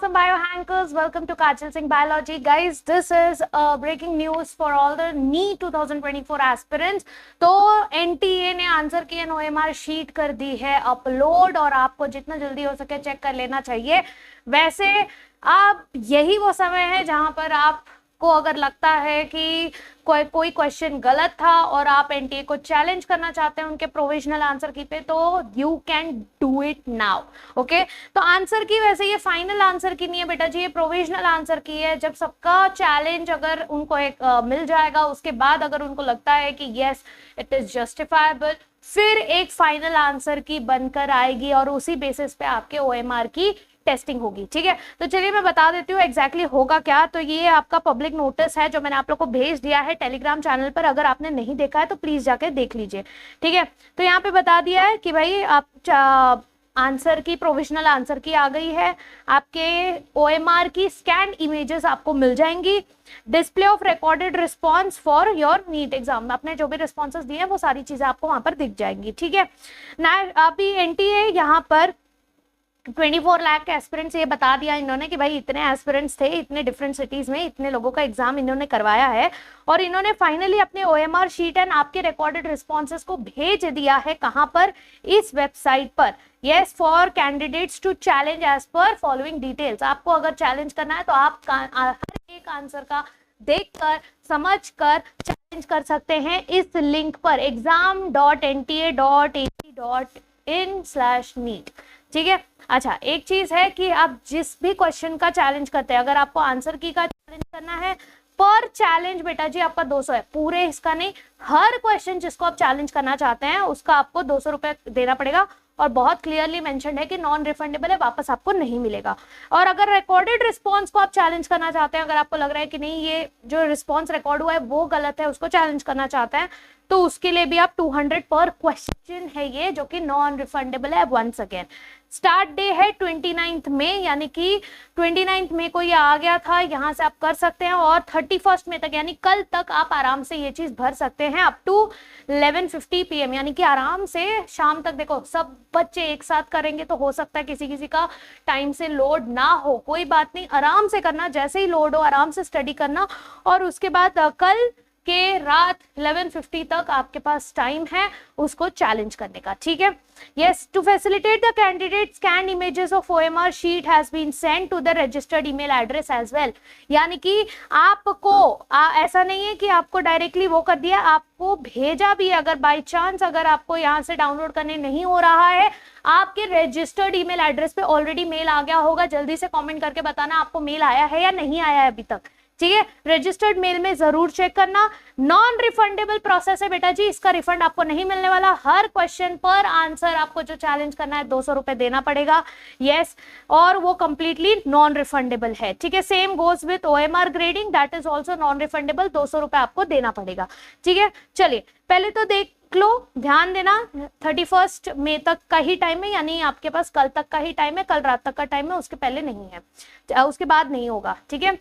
awesome biohackers, welcome to Kajal Singh Biology. Guys, this is breaking news for all the NEET 2024 aspirants. तो NTA ने answer की OMR sheet कर दी है upload और आपको जितना जल्दी हो सके चेक कर लेना चाहिए। वैसे आप यही वो समय है जहां पर आपको अगर लगता है कि कोई क्वेश्चन गलत था और आप एनटीए को चैलेंज करना चाहते हैं उनके प्रोविजनल आंसर की पे, तो you can do it now. Okay, तो आंसर की वैसे ये फाइनल आंसर की नहीं है बेटा जी, ये प्रोविजनल आंसर की है। जब सबका चैलेंज अगर उनको एक मिल जाएगा, उसके बाद अगर उनको लगता है कि यस इट इज जस्टिफाइबल, फिर एक फाइनल आंसर की बनकर आएगी और उसी बेसिस पे आपके ओएमआर की टेस्टिंग होगी। ठीक है, तो चलिए मैं बता देती हूँ एग्जैक्टली होगा क्या। तो ये आपका पब्लिक नोटिस है जो मैंने आप लोग को भेज दिया है टेलीग्राम चैनल पर। अगर आपने नहीं देखा है तो प्लीज जाके देख लीजिए। ठीक है, तो यहाँ पे बता दिया है कि भाई आप आंसर की प्रोविजनल आंसर की आ गई है, आपके ओएमआर की स्कैन इमेजेस आपको मिल जाएंगी, display of recorded response for your NEET exam, आपने जो भी रिस्पॉन्सेस दिए हैं वो सारी चीजें आपको वहां पर दिख जाएंगी। ठीक है ना, अभी एनटीए यहाँ पर 24 लाख एस्पिरेंट्स ये बता दिया इन्होंने कि भाई इतने एस्पिरेंट्स थे, इतने डिफरेंट सिटीज में इतने लोगों का एग्जाम इन्होंने करवाया है और इन्होंने फाइनली अपने ओएमआर शीट एंड आपके रिकॉर्डेड रिस्पॉन्सेस को भेज दिया है। कहां पर? इस वेबसाइट पर। Yes, for candidates to challenge as per following details. आपको अगर चैलेंज करना है तो आप हर एक आंसर का देखकर समझकर चैलेंज कर सकते हैं इस लिंक पर exam.nta.ac.in/neet। ठीक है, अच्छा एक चीज है कि आप जिस भी क्वेश्चन का चैलेंज करते हैं, अगर आपको आंसर की का चैलेंज करना है, पर चैलेंज बेटा जी आपका 200 है, पूरे इसका नहीं, हर क्वेश्चन जिसको आप चैलेंज करना चाहते हैं उसका आपको 200 रुपए देना पड़ेगा और बहुत क्लियरली मेंशन्ड है कि नॉन रिफंडेबल है, वापस आपको नहीं मिलेगा। और अगर रिकॉर्डेड रिस्पॉन्स को आप चैलेंज करना चाहते हैं, अगर आपको लग रहा है कि नहीं ये जो रिस्पॉन्स रिकॉर्ड हुआ है वो गलत है, उसको चैलेंज करना चाहते हैं, तो उसके लिए भी आप 200 पर क्वेश्चन है ये, जो कि नॉन रिफंडेबल है। वंस अगेन स्टार्ट डे है 29 मई, यानी कि 29 मई को ये आ गया था, यहाँ से आप कर सकते हैं और 31 मई तक यानी कल तक आप आराम से ये चीज भर सकते हैं अप टू 11:50 PM, यानी कि आराम से शाम तक। देखो सब बच्चे एक साथ करेंगे तो हो सकता है किसी किसी का टाइम से लोड ना हो, कोई बात नहीं, आराम से करना, जैसे ही लोड हो आराम से स्टडी करना और उसके बाद कल के रात 11:50 तक आपके पास टाइम है उसको चैलेंज करने का। ठीक है, yes, to facilitate the candidate scan images of OMR sheet has been sent to the registered email address as well, यानी कि आपको ऐसा नहीं है कि आपको डायरेक्टली वो कर दिया, आपको भेजा भी। अगर बाय चांस अगर आपको यहाँ से डाउनलोड करने नहीं हो रहा है, आपके रजिस्टर्ड ईमेल एड्रेस पे ऑलरेडी मेल आ गया होगा, जल्दी से कमेंट करके बताना आपको मेल आया है या नहीं आया है अभी तक। ठीक है, रजिस्टर्ड मेल में जरूर चेक करना। नॉन रिफंडेबल प्रोसेस है बेटा जी, इसका रिफंड आपको नहीं मिलने वाला, हर क्वेश्चन पर आंसर आपको जो चैलेंज करना है 200 रुपए देना पड़ेगा। यस, और वो कंप्लीटली नॉन रिफंडेबल है। ठीक है, same goes with OMR grading, that is also non refundable, 200 रुपए आपको देना पड़ेगा। ठीक है, चलिए पहले तो देख लो, ध्यान देना 31 मई तक का ही टाइम है, यानी आपके पास कल तक का ही टाइम है, कल रात तक का टाइम है, उसके पहले नहीं है, उसके बाद नहीं होगा। ठीक है,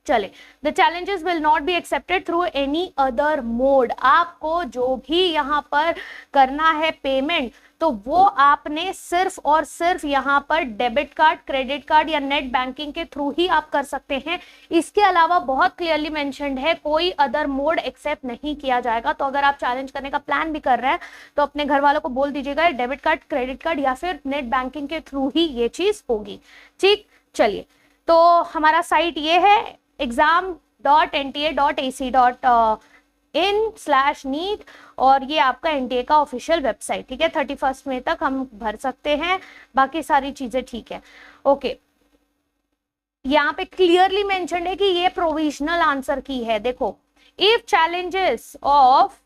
चले, the challenges will not be accepted through any other mode. आपको जो भी यहाँ पर करना है पेमेंट, तो वो आपने सिर्फ और सिर्फ यहाँ पर डेबिट कार्ड, क्रेडिट कार्ड या नेट बैंकिंग के थ्रू ही आप कर सकते हैं। इसके अलावा बहुत क्लियरली मेंशन्ड है कोई अदर मोड एक्सेप्ट नहीं किया जाएगा। तो अगर आप चैलेंज करने का प्लान भी कर रहे हैं तो अपने घर वालों को बोल दीजिएगा डेबिट कार्ड, क्रेडिट कार्ड या फिर नेट बैंकिंग के थ्रू ही ये चीज होगी। ठीक, चलिए, तो हमारा साइट ये है exam.nta.ac.in/neet और ये आपका एनटीए का ऑफिशियल वेबसाइट। ठीक है, 31 मई तक हम भर सकते हैं, बाकी सारी चीजें ठीक है। ओके, यहाँ पे क्लियरली मेंशन्ड है कि ये प्रोविजनल आंसर की है। देखो, if challenges of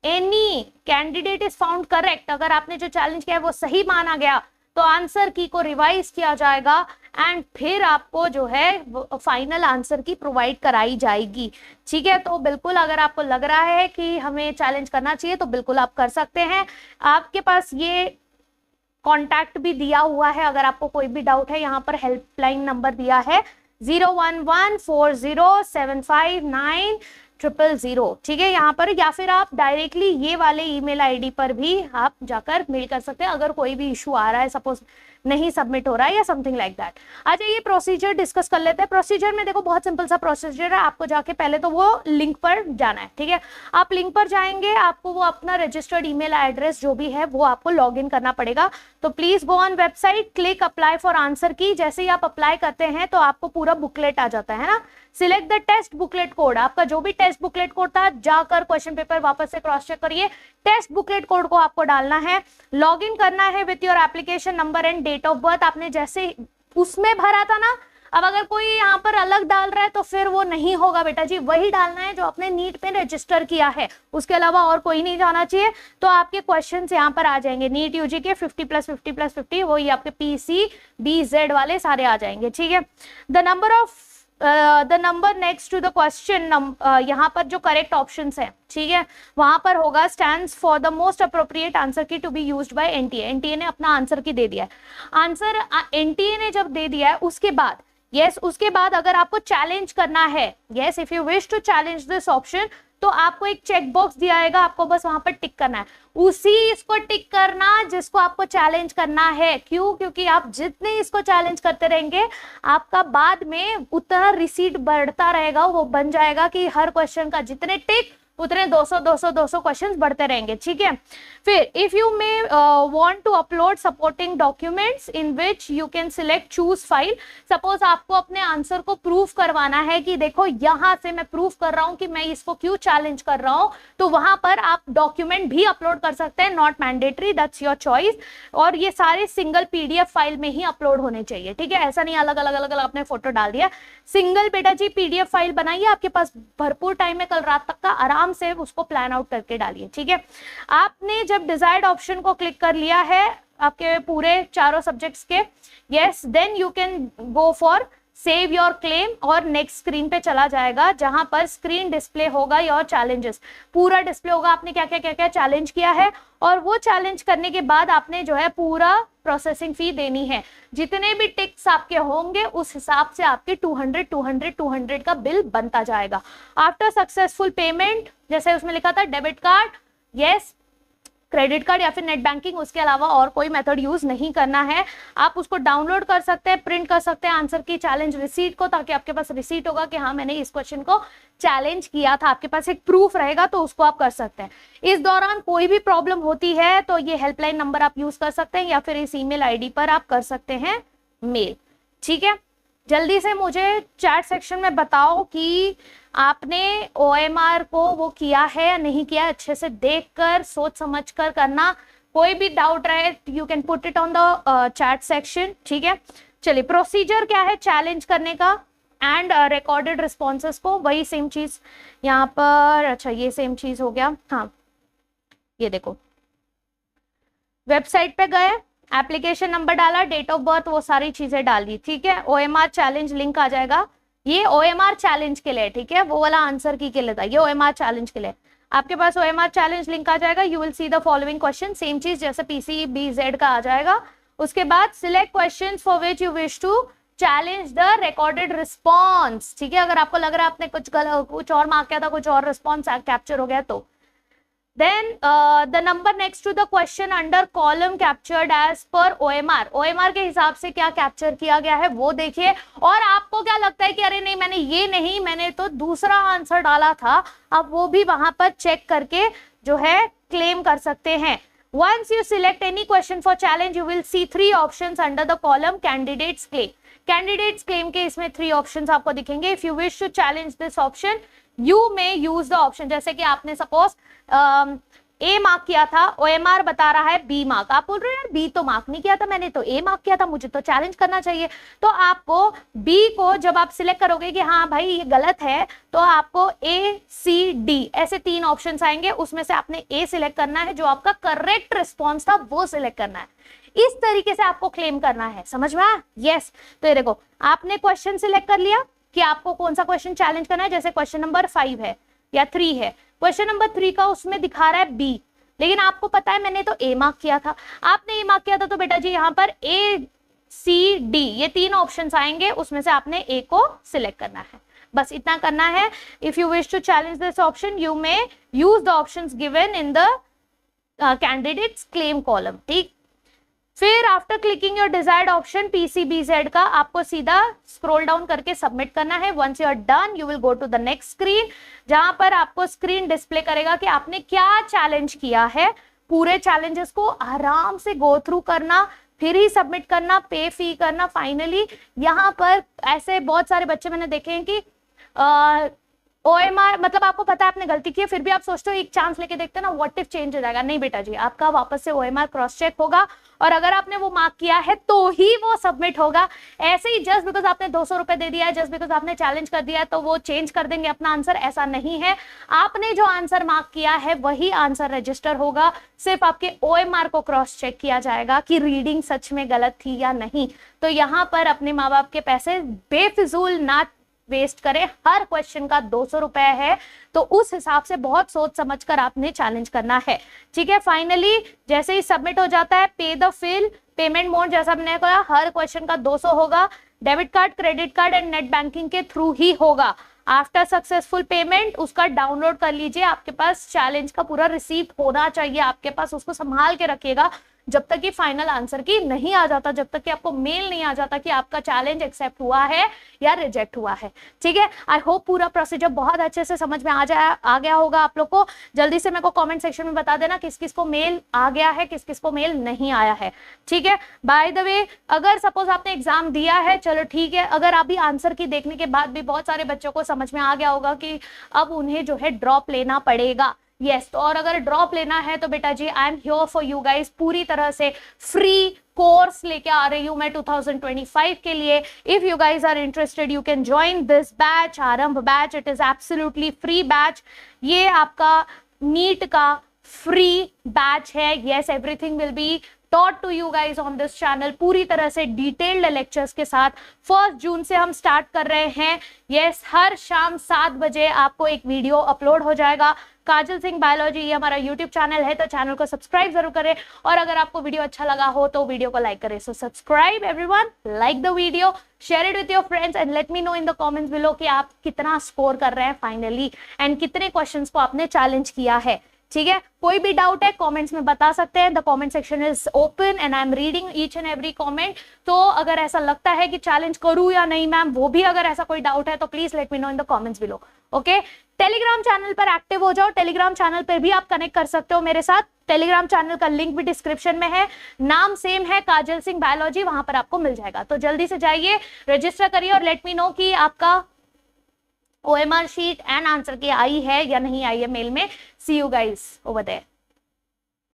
any candidate is found correct, अगर आपने जो चैलेंज किया है वो सही माना गया तो आंसर की को रिवाइज किया जाएगा एंड फिर आपको जो है फाइनल आंसर की प्रोवाइड कराई जाएगी। ठीक है, तो बिल्कुल अगर आपको लग रहा है कि हमें चैलेंज करना चाहिए तो बिल्कुल आप कर सकते हैं। आपके पास ये कॉन्टैक्ट भी दिया हुआ है, अगर आपको कोई भी डाउट है यहाँ पर हेल्पलाइन नंबर दिया है 01140759000। ठीक है, यहाँ पर, या फिर आप डायरेक्टली ये वाले ईमेल आईडी पर भी आप जाकर मेल कर सकते हैं अगर कोई भी इशू आ रहा है। सपोज नहीं सबमिट हो रहा है या समथिंग लाइक दैट। अच्छा ये प्रोसीजर डिस्कस कर लेते हैं। प्रोसीजर में देखो बहुत सिंपल सा प्रोसीजर है, आपको जाके पहले तो वो लिंक पर जाना है, ठीक है। आप लिंक पर जाएंगे, आपको वो अपना रजिस्टर्ड ईमेल एड्रेस जो भी है वो आपको लॉग इन करना पड़ेगा। तो please go on website, click apply for answer की। जैसे ही आप अप्लाई करते हैं तो आपको पूरा बुकलेट आ जाता है ना। Select the test booklet code, आपका जो भी टेस्ट बुकलेट कोड था, जाकर क्वेश्चन पेपर वापस से क्रॉस चेक करिए, टेस्ट बुकलेट कोड को आपको डालना है, लॉग इन करना है with your application number and date of birth. आपने जैसे उसमें भरा था ना, अब अगर कोई यहाँ पर अलग डाल रहा है तो फिर वो नहीं होगा बेटा जी, वही डालना है जो आपने नीट पे रजिस्टर किया है, उसके अलावा और कोई नहीं जाना चाहिए। तो आपके क्वेश्चंस यहाँ पर आ जाएंगे नीट यूजी के 50+50+50, वही आपके पीसी बीजेड वाले सारे आ जाएंगे, ठीक है। The number next to the question, यहाँ पर जो करेक्ट ऑप्शंस हैं, ठीक है, वहां पर होगा stands for the most appropriate answer की to be used by NTA. NTA ने अपना आंसर की दे दिया है। आंसर एनटीए ने जब दे दिया है उसके बाद उसके बाद अगर आपको चैलेंज करना है, if you wish to challenge this option, तो आपको एक चेक बॉक्स दिया जाएगा, आपको बस वहां पर टिक करना है, उसी इसको टिक करना जिसको आपको चैलेंज करना है। क्यों? क्योंकि आप जितने इसको चैलेंज करते रहेंगे आपका बाद में उतना रिसीट बढ़ता रहेगा, वो बन जाएगा कि हर क्वेश्चन का जितने टिक उतने 200 क्वेश्चंस बढ़ते रहेंगे, ठीक है। फिर if you may want to upload supporting documents in which you can select choose file. Suppose आपको अपने आंसर को प्रूफ करवाना है कि देखो यहां से मैं प्रूफ कर रहा हूं कि मैं इसको क्यों चैलेंज कर रहा हूं, तो वहां पर आप डॉक्यूमेंट भी अपलोड कर सकते हैं, not mandatory, that's your choice. और ये सारे सिंगल पीडीएफ फाइल में ही अपलोड होने चाहिए, ठीक है, ऐसा नहीं अलग अलग आपने फोटो डाल दिया। सिंगल बेटा जी पीडीएफ फाइल बनाइए, आपके पास भरपूर टाइम है, कल रात तक का आराम से उसको प्लान आउट करके डालिए, ठीक है। आपने जब डिजायर्ड ऑप्शन को क्लिक कर लिया है आपके पूरे चारों सब्जेक्ट्स के, yes, then you can go for save your claim और नेक्स्ट स्क्रीन पे चला जाएगा, जहां पर स्क्रीन डिस्प्ले होगा योर चैलेंजेस, पूरा डिस्प्ले होगा आपने क्या क्या चैलेंज किया है, और वो चैलेंज करने के बाद आपने जो है पूरा प्रोसेसिंग फी देनी है। जितने भी टिक्स आपके होंगे उस हिसाब से आपके 200 का बिल बनता जाएगा। आफ्टर सक्सेसफुल पेमेंट, जैसे उसमें लिखा था debit card, yes, credit card या फिर नेट बैंकिंग, उसके अलावा और कोई मेथड यूज नहीं करना है। आप उसको डाउनलोड कर सकते हैं, प्रिंट कर सकते हैं आंसर की चैलेंज रिसीट को, ताकि आपके पास रिसीट होगा कि हाँ मैंने इस क्वेश्चन को चैलेंज किया था, आपके पास एक प्रूफ रहेगा, तो उसको आप कर सकते हैं। इस दौरान कोई भी प्रॉब्लम होती है तो ये हेल्पलाइन नंबर आप यूज कर सकते हैं, या फिर इस ईमेल आईडी पर आप कर सकते हैं मेल, ठीक है। जल्दी से मुझे चैट सेक्शन में बताओ कि आपने OMR को वो किया है या नहीं किया, अच्छे से देखकर सोच समझकर करना। कोई भी डाउट रहे you can put it on the chat section, ठीक है। चलिए प्रोसीजर क्या है चैलेंज करने का एंड रिकॉर्डेड रिस्पॉन्सेस को, वही सेम चीज यहाँ पर, अच्छा ये सेम चीज हो गया, हाँ ये देखो वेबसाइट पे गए, एप्लीकेशन नंबर डाला, डेट ऑफ बर्थ, वो सारी चीजें डाली, ठीक है। OMR चैलेंज लिंक आ जाएगा, ये OMR चैलेंज के लिए, ठीक है, वो वाला आंसर की के लिए था, ये OMR चैलेंज के लिए। आपके पास OMR चैलेंज लिंक आ जाएगा, you will see the following question, same चीज जैसे PCBZ का आ जाएगा। उसके बाद select questions for which you wish to challenge the recorded response, ठीक है। अगर आपको लग रहा है आपने कुछ और मार्क किया था, कुछ और रिस्पॉन्स कैप्चर हो गया तो then the number next to the question under column captured as per OMR के हिसाब से क्या कैप्चर किया गया है वो देखिए। और आपको क्या लगता है कि अरे नहीं मैंने ये नहीं, मैंने तो दूसरा आंसर डाला था, अब वो भी वहां पर चेक करके जो है क्लेम कर सकते हैं। Once you select any question for challenge, you will see 3 options under the column candidates claim. Candidates claim के इसमें 3 options आपको दिखेंगे। If you wish to challenge this option, you may use the option, जैसे कि आपने suppose A mark किया था, OMR बता रहा है B मार्क, आप बोल रहे हो यार B तो मार्क नहीं किया था मैंने, तो A मार्क किया था, मुझे तो चैलेंज करना चाहिए। तो आपको B को जब आप सिलेक्ट करोगे कि हाँ भाई ये गलत है, तो आपको A, C, D ऐसे 3 ऑप्शंस आएंगे, उसमें से आपने A सिलेक्ट करना है, जो आपका करेक्ट रिस्पॉन्स था वो सिलेक्ट करना है। इस तरीके से आपको क्लेम करना है, समझ में आया? यस। तो ये देखो आपने क्वेश्चन सिलेक्ट कर लिया कि आपको कौन सा क्वेश्चन चैलेंज करना है, जैसे क्वेश्चन नंबर 5 है या 3 है, क्वेश्चन नंबर 3 का उसमें दिखा रहा है B, लेकिन आपको पता है मैंने तो A मार्क किया था, आपने A मार्क किया था, तो बेटा जी यहाँ पर A, C, D ये 3 ऑप्शंस आएंगे, उसमें से आपने A को सिलेक्ट करना है, बस इतना करना है। If you wish to challenge this option you may use the options given in the candidates claim column, ठीक। फिर after clicking your desired option PCBZ का आपको सीधा स्क्रॉल डाउन करके सबमिट करना है। Once you are done you will go to the next screen, जहां पर आपको स्क्रीन डिस्प्ले करेगा कि आपने क्या चैलेंज किया है। पूरे चैलेंजेस को आराम से गो थ्रू करना, फिर ही सबमिट करना, पे फी करना। फाइनली यहाँ पर ऐसे बहुत सारे बच्चे मैंने देखे हैं कि OMR मतलब आपको पता है आपने गलती की है, फिर भी आप सोचते हो एक चांस लेके देखते हैं ना, व्हाट इफ चेंज हो जाएगा। नहीं बेटा जी, आपका वापस से OMR क्रॉस चेक होगा और अगर आपने वो मार्क किया है तो ही वो सबमिट होगा। ऐसे ही जस्ट बिकॉज आपने 200 रुपए दे दिया है, जस्ट बिकॉज आपने चैलेंज कर दिया है तो वो चेंज कर देंगे अपना आंसर, ऐसा नहीं है। आपने जो आंसर मार्क किया है वही आंसर रजिस्टर होगा, सिर्फ आपके OMR को क्रॉस चेक किया जाएगा कि रीडिंग सच में गलत थी या नहीं। तो यहाँ पर अपने माँ बाप के पैसे बेफिजूल ना वेस्ट करें। हर क्वेश्चन का 200 रुपए है, तो उस हिसाब से बहुत सोच समझकर आपने चैलेंज करना है। ठीक है, फाइनली जैसे ही सबमिट हो जाता है, पे द फिल, पेमेंट मोड जैसा हमने कहा हर क्वेश्चन का 200 होगा। Debit card, credit card and net banking के थ्रू ही होगा। आफ्टर सक्सेसफुल पेमेंट उसका डाउनलोड कर लीजिए, आपके पास चैलेंज का पूरा रिसीप्ट होना चाहिए आपके पास, उसको संभाल के रखिएगा जब तक कि फाइनल आंसर की नहीं आ जाता, जब तक कि आपको मेल नहीं आ जाता कि आपका चैलेंज एक्सेप्ट हुआ है या रिजेक्ट हुआ है। ठीक है, आई होप पूरा प्रोसीजर बहुत अच्छे से समझ में आ गया होगा आप लोग को। जल्दी से मेरे को कमेंट सेक्शन में बता देना किस किस को मेल आ गया है, किस किस को मेल नहीं आया है। ठीक है, बाय द वे अगर सपोज आपने एग्जाम दिया है, चलो ठीक है, अगर अभी आंसर की देखने के बाद भी बहुत सारे बच्चों को समझ में आ गया होगा कि अब उन्हें जो है ड्रॉप लेना पड़ेगा। यस, तो और अगर ड्रॉप लेना है तो बेटा जी I am here for you guys, पूरी तरह से फ्री कोर्स लेके आ रही हूं मैं 2025 के लिए। If you guys are interested you can join this batch, Aarambh batch. It is absolutely free batch. ये आपका नीट का फ्री बैच है। Yes, everything will be taught to you guys on this channel, पूरी तरह से डिटेल्ड लेक्चर्स के साथ। 1 जून से हम स्टार्ट कर रहे हैं। यस, हर शाम 7 बजे आपको एक वीडियो अपलोड हो जाएगा। काजल सिंह बायोलॉजी ये हमारा यूट्यूब चैनल है, तो चैनल को सब्सक्राइब जरूर करें, और अगर आपको वीडियो अच्छा लगा हो तो वीडियो को लाइक करें। So subscribe everyone, like the video, share it with your friends and let me know in the comments below कि आप कितना स्कोर कर रहे हैं फाइनली एंड कितने क्वेश्चंस को आपने चैलेंज किया है। ठीक है, कोई भी डाउट है कमेंट्स में बता सकते हैं। The comment section is open and I am reading each and every comment. तो अगर ऐसा लगता है कि चैलेंज करूं या नहीं मैम, वो भी अगर ऐसा कोई डाउट है तो please let me know in the comments below. Okay, Telegram channel पर एक्टिव हो जाओ, टेलीग्राम चैनल पर भी आप कनेक्ट कर सकते हो मेरे साथ। टेलीग्राम चैनल का लिंक भी डिस्क्रिप्शन में है, नाम सेम है काजल सिंह बायोलॉजी, वहां पर आपको मिल जाएगा। तो जल्दी से जाइए, रजिस्टर करिए और लेट मी नो कि आपका OMR शीट एंड आंसर की आई है या नहीं आई है मेल में। सी यू गाइस ओवर देयर।